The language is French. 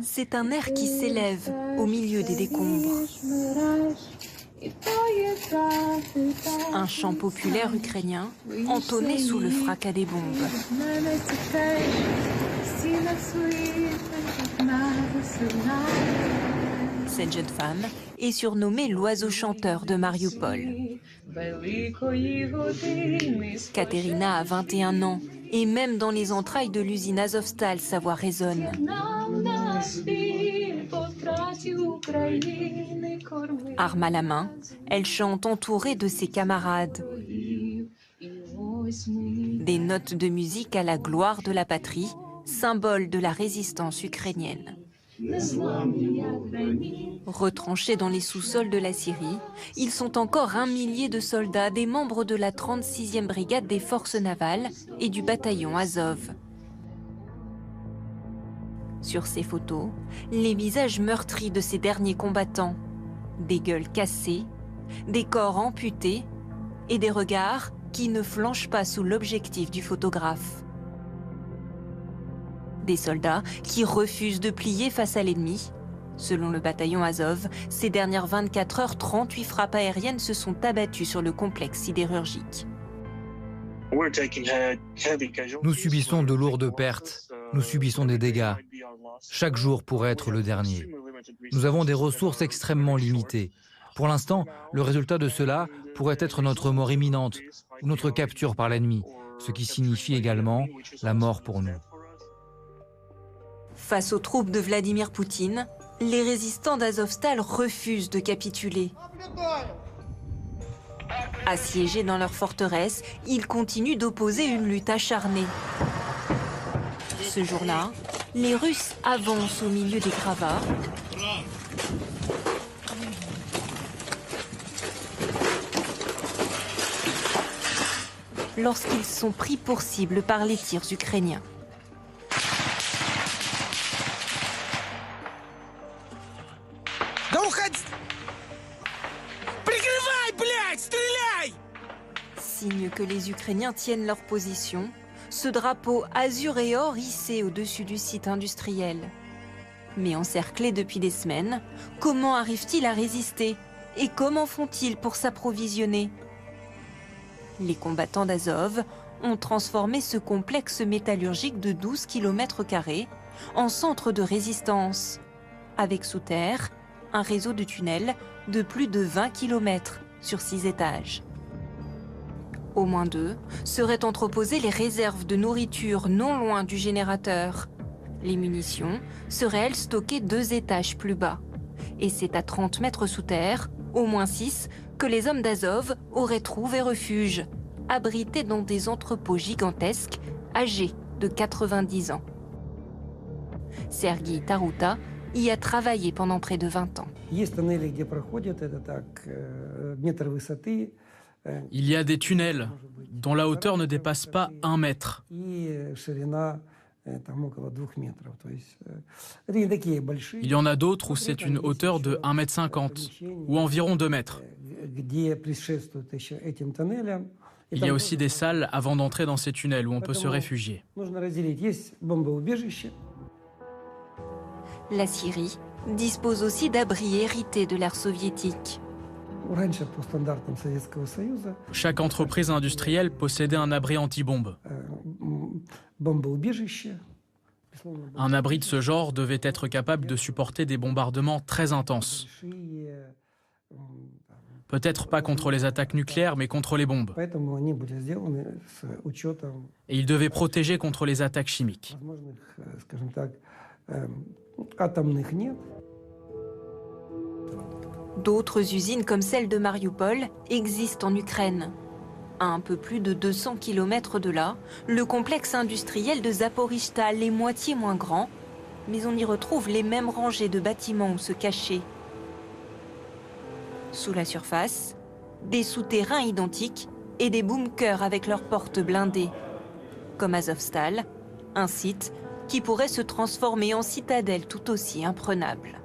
C'est un air qui s'élève au milieu des décombres. Un chant populaire ukrainien entonné sous le fracas des bombes. Cette jeune femme est surnommée l'oiseau chanteur de Mariupol. Katerina a 21 ans et même dans les entrailles de l'usine Azovstal, sa voix résonne. Arme à la main, elle chante entourée de ses camarades. Des notes de musique à la gloire de la patrie, symbole de la résistance ukrainienne. Retranchés dans les sous-sols de la Syrie, ils sont encore 1 millier de soldats, des membres de la 36e brigade des forces navales et du bataillon Azov. Sur ces photos, les visages meurtris de ces derniers combattants, des gueules cassées, des corps amputés et des regards qui ne flanchent pas sous l'objectif du photographe. Des soldats qui refusent de plier face à l'ennemi. Selon le bataillon Azov, ces dernières 24 heures, 38 frappes aériennes se sont abattues sur le complexe sidérurgique. Nous subissons de lourdes pertes, nous subissons des dégâts. Chaque jour pourrait être le dernier. Nous avons des ressources extrêmement limitées. Pour l'instant, le résultat de cela pourrait être notre mort imminente ou notre capture par l'ennemi, ce qui signifie également la mort pour nous. Face aux troupes de Vladimir Poutine, les résistants d'Azovstal refusent de capituler. Assiégés dans leur forteresse, ils continuent d'opposer une lutte acharnée. Ce jour-là, les Russes avancent au milieu des gravats. Lorsqu'ils sont pris pour cible par les tirs ukrainiens. Signe que les Ukrainiens tiennent leur position, ce drapeau azur et or hissé au-dessus du site industriel. Mais encerclés depuis des semaines, comment arrivent-ils à résister? Et comment font-ils pour s'approvisionner? Les combattants d'Azov ont transformé ce complexe métallurgique de 12 km² en centre de résistance, avec sous terre un réseau de tunnels de plus de 20 km sur 6 étages. Au moins d'eux seraient entreposées les réserves de nourriture non loin du générateur. Les munitions seraient, elles, stockées 2 étages plus bas. Et c'est à 30 mètres sous terre, au moins 6, que les hommes d'Azov auraient trouvé refuge, abrités dans des entrepôts gigantesques, âgés de 90 ans. Sergueï Tarouta y a travaillé pendant près de 20 ans. Il y a des tunnels dont la hauteur ne dépasse pas 1 mètre. Il y en a d'autres où c'est une hauteur de 1,50 m ou environ 2 mètres. Il y a aussi des salles avant d'entrer dans ces tunnels où on peut se réfugier. La Syrie dispose aussi d'abris hérités de l'ère soviétique. Chaque entreprise industrielle possédait un abri anti-bombe. Un abri de ce genre devait être capable de supporter des bombardements très intenses. Peut-être pas contre les attaques nucléaires, mais contre les bombes. Et il devait protéger contre les attaques chimiques. D'autres usines comme celle de Mariupol existent en Ukraine. À un peu plus de 200 km de là, le complexe industriel de Zaporizhzhia est moitié moins grand, mais on y retrouve les mêmes rangées de bâtiments où se cacher. Sous la surface, des souterrains identiques et des bunkers avec leurs portes blindées. Comme Azovstal, un site qui pourrait se transformer en citadelle tout aussi imprenable.